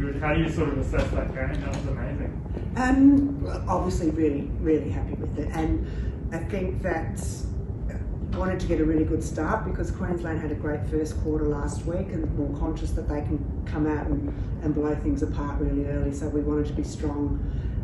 good. How do you sort of assess that game? That was amazing. Obviously really, really happy with it. And I think that wanted to get a really good start because Queensland had a great first quarter last week and more conscious that they can come out and blow things apart really early. So we wanted to be strong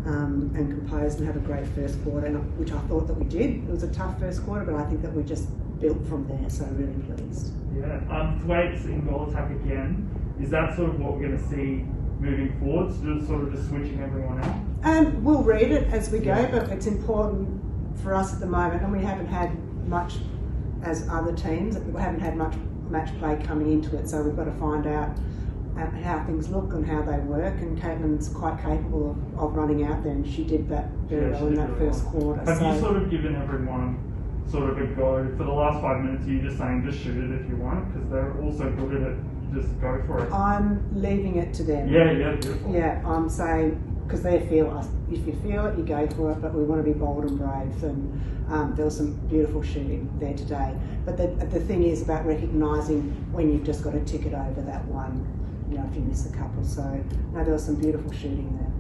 and composed and have a great first quarter, which I thought that we did. It was a tough first quarter, but I think that we just built from there, so really pleased. Yeah. Thwaites in goal attack again. Is that sort of what we're going to see moving forward? So sort of just switching everyone out? We'll read it as we go, but it's important for us at the moment, and we haven't had much as other teams. We haven't had much match play coming into it, so we've got to find out how things look and how they work, and Caitlin's quite capable of running out there, and she did that very well in that first quarter. Have you sort of given everyone sort of a go for the last 5 minutes? Are you just saying just shoot it if you want, because they're also good at it, just go for it? I'm leaving it to them. Yeah, beautiful. Yeah, I'm saying, because they feel us, if you feel it, you go for it, but we want to be bold and brave, and there was some beautiful shooting there today. But the thing is about recognising when you've just got to tick it over that one, if you miss a couple. So, no, there was some beautiful shooting there.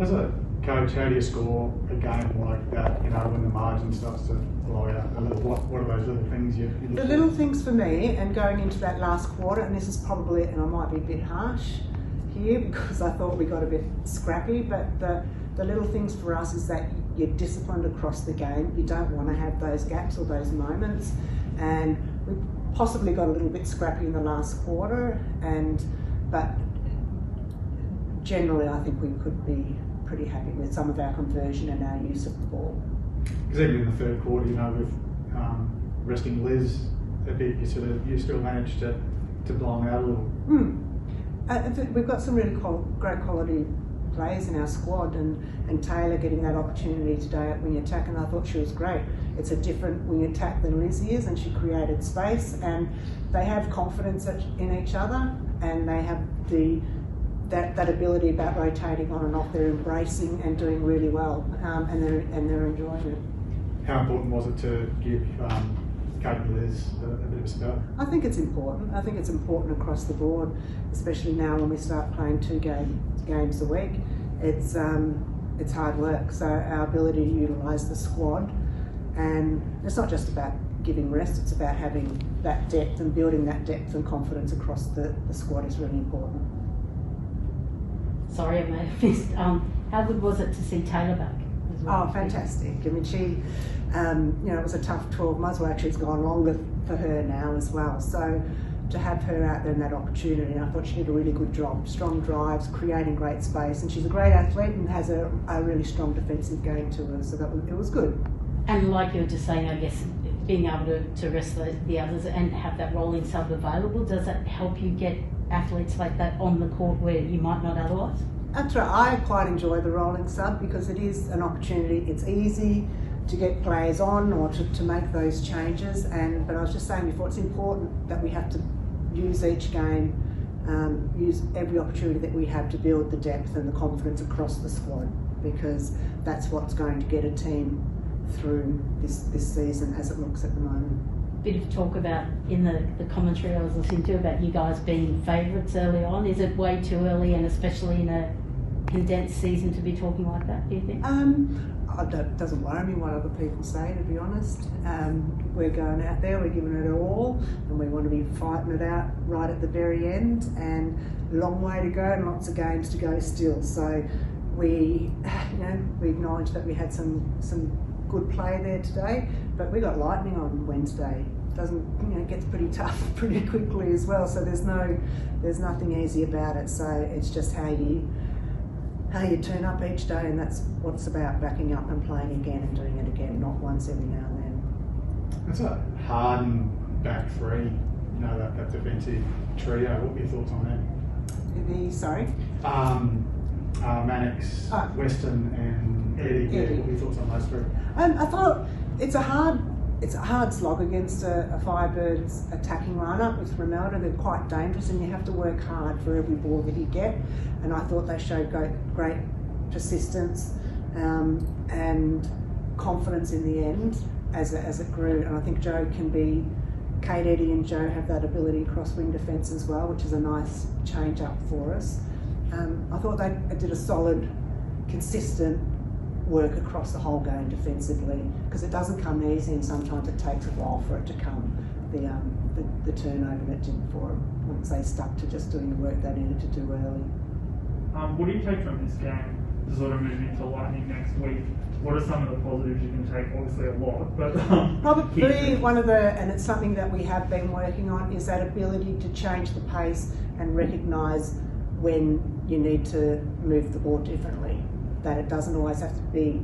As a coach, how do you score a game like that, when the margin starts to blow out a little? What are those little things you look The for? little things for me, and going into that last quarter, and this is probably, and I might be a bit harsh here because I thought we got a bit scrappy, but the little things for us is that you're disciplined across the game. You don't want to have those gaps or those moments, and we possibly got a little bit scrappy in the last quarter, but generally I think we could be pretty happy with some of our conversion and our use of the ball. Because even in the third quarter, with resting Liz a bit, you still managed to blow them out a little. We've got some really great quality players in our squad, and Taylor getting that opportunity today at wing attack, and I thought she was great. It's a different wing attack than Lizzy is, and she created space, and they have confidence in each other, and they have that ability about rotating on and off. They're embracing and doing really well, and they're enjoying it. How important was it to give Kate and Liz a bit of a spell? I think it's important. I think it's important across the board, especially now when we start playing 2 games a week. It's hard work, so our ability to utilise the squad, and it's not just about giving rest, it's about having that depth and building that depth and confidence across the squad is really important. Sorry, I may have missed. How good was it to see Taylor back as well? Oh, fantastic. I mean, she, it was a tough 12 months. Well, actually, it's gone longer for her now as well. So to have her out there in that opportunity, I thought she did a really good job. Strong drives, creating great space, and she's a great athlete and has a really strong defensive game to her, so it was good. And like you were just saying, I guess, being able to rest the others and have that rolling sub available, does that help you get athletes like that on the court where you might not otherwise? That's right. I quite enjoy the rolling sub because it is an opportunity. It's easy to get players on or to make those changes. But I was just saying before, it's important that we have to use each game, use every opportunity that we have to build the depth and the confidence across the squad, because that's what's going to get a team through this season as it looks at the moment. Bit of talk about in the commentary I was listening to about you guys being favourites early on. Is it way too early, and especially in a condensed season, to be talking like that, do you think? It doesn't worry me what other people say, to be honest. We're going out there, we're giving it our all, and we want to be fighting it out right at the very end, and a long way to go and lots of games to go still. So we acknowledge that we had some good play there today, but we got lightning on Wednesday. It gets pretty tough pretty quickly as well, so there's nothing easy about it. So it's just how you turn up each day, and that's what it's about, backing up and playing again and doing it again, not once every now and then. That's a hard back three, that defensive trio. What are your thoughts on that? Sorry? Mannix, Weston and Eddie. What are your thoughts on those three? I thought it's a hard slog against a Firebirds attacking lineup with Romelda. They're quite dangerous, and you have to work hard for every ball that you get. And I thought they showed great persistence and confidence in the end as it grew. And I think Joe can Kate, Eddie and Joe have that ability across wing defence as well, which is a nice change up for us. I thought they did a solid, consistent work across the whole game defensively, because it doesn't come easy and sometimes it takes a while for it to come, the turnover that did for them once they stuck to just doing the work they needed to do early. What do you take from this game to sort of move into Lightning next week? What are some of the positives you can take? Obviously a lot, but probably one of the, and it's something that we have been working on, is that ability to change the pace and recognise when you need to move the ball differently. That it doesn't always have to be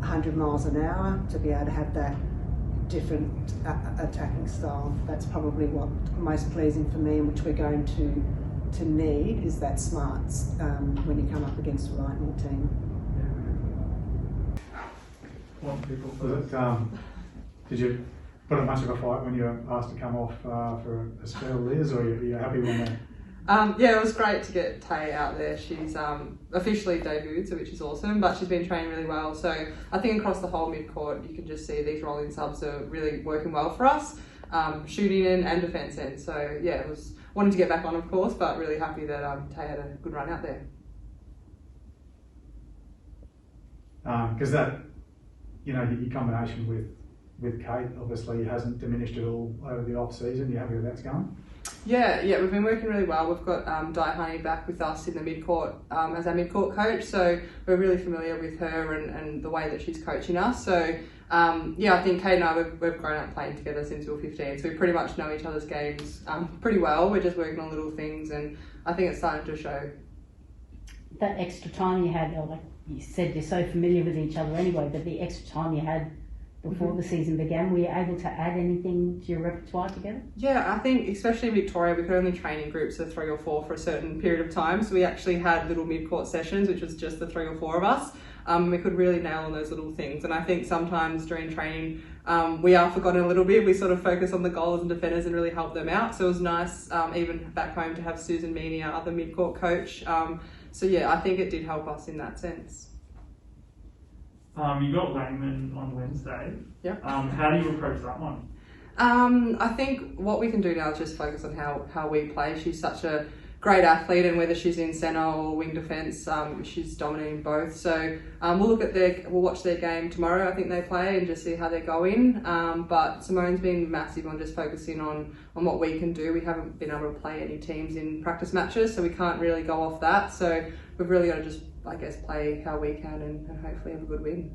100 miles an hour to be able to have that different attacking style. That's probably what most pleasing for me, and which we're going to need, is that smarts when you come up against a Lightning team. Did you put up much of a fight when you were asked to come off for a spell, Liz, or are you happy when that? Yeah, it was great to get Tay out there. She's officially debuted, so which is awesome, but she's been training really well. So I think across the whole mid-court, you can just see these rolling subs are really working well for us, shooting end and defence end. So yeah, it was wanting to get back on, of course, but really happy that Tay had a good run out there. Because that, you know, your combination with Kate obviously hasn't diminished at all over the off season. You happy with that's going? Yeah, we've been working really well. We've got Di Honey back with us in the mid-court as our mid-court coach, so we're really familiar with her and the way that she's coaching us. So yeah, I think Kate and I, we've grown up playing together since we were 15, so we pretty much know each other's games pretty well. We're just working on little things, and I think it's starting to show. That extra time you had, or like you said, you're so familiar with each other anyway, but the extra time you had before the season began, were you able to add anything to your repertoire together? Yeah, I think especially in Victoria, we could only train in groups of 3 or 4 for a certain period of time, so we actually had little mid-court sessions, which was just the 3 or 4 of us. We could really nail on those little things, and I think sometimes during training we are forgotten a little bit. We sort of focus on the goalers and defenders and really help them out, so it was nice even back home to have Susan Meany, our other mid-court coach. So yeah, I think it did help us in that sense. You got Langman on Wednesday. Yep. How do you approach that one? I think what we can do now is just focus on how we play. She's such a great athlete, and whether she's in centre or wing defence, she's dominating both. So we'll watch their game tomorrow. I think they play, and just see how they're going. But Simone's been massive on just focusing on what we can do. We haven't been able to play any teams in practice matches, so we can't really go off that. So we've really got to just, I guess, play how we can and hopefully have a good win.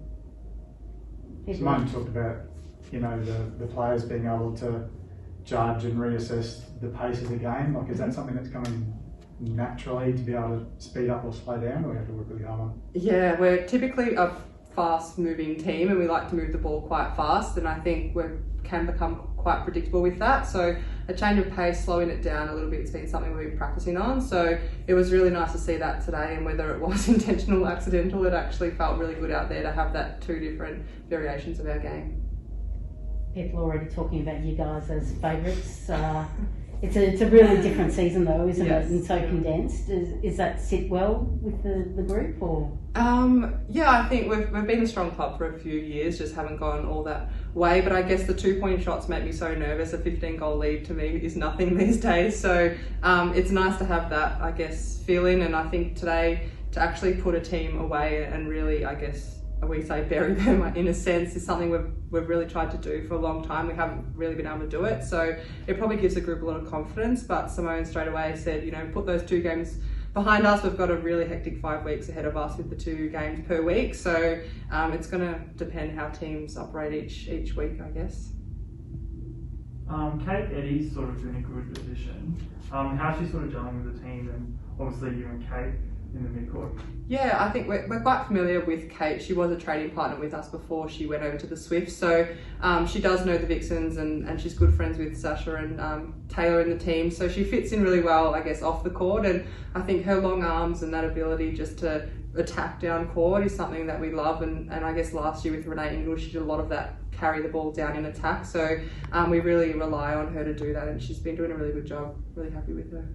Simone talked about, you know, the players being able to judge and reassess the pace of the game. Like, is that something that's coming naturally to be able to speed up or slow down, or we have to work really hard on? Yeah, we're typically a fast-moving team, and we like to move the ball quite fast, and I think we can become quite predictable with that. So a change of pace, slowing it down a little bit, has been something we've been practicing on. So it was really nice to see that today, and whether it was intentional or accidental, it actually felt really good out there to have that 2 different variations of our game. People are already talking about you guys as favourites. It's a really different season though, isn't it? And so condensed. Is that sit well with the group, or? Yeah, I think we've been a strong club for a few years, just haven't gone all that way. But I guess the 2-point shots make me so nervous. A 15-goal lead to me is nothing these days. So it's nice to have that, I guess, feeling. And I think today to actually put a team away and really, I guess, we say bury them in a sense, is something we've really tried to do for a long time. We haven't really been able to do it, so it probably gives the group a lot of confidence. But Simone straight away said, you know, put those 2 games behind us. We've got a really hectic 5 weeks ahead of us with the 2 games per week, so it's going to depend how teams operate each week, I guess. Kate Eddie's sort of in a good position. How's she sort of gelling with the team, and obviously you and Kate in the mid-court? Yeah, I think we're quite familiar with Kate. She was a trading partner with us before she went over to the Swifts, so she does know the Vixens, and she's good friends with Sasha and Taylor in the team, so she fits in really well, I guess, off the court. And I think her long arms and that ability just to attack down court is something that we love, and I guess last year with Renee Ingle, she did a lot of that, carry the ball down in attack, so we really rely on her to do that, and she's been doing a really good job. Really happy with her.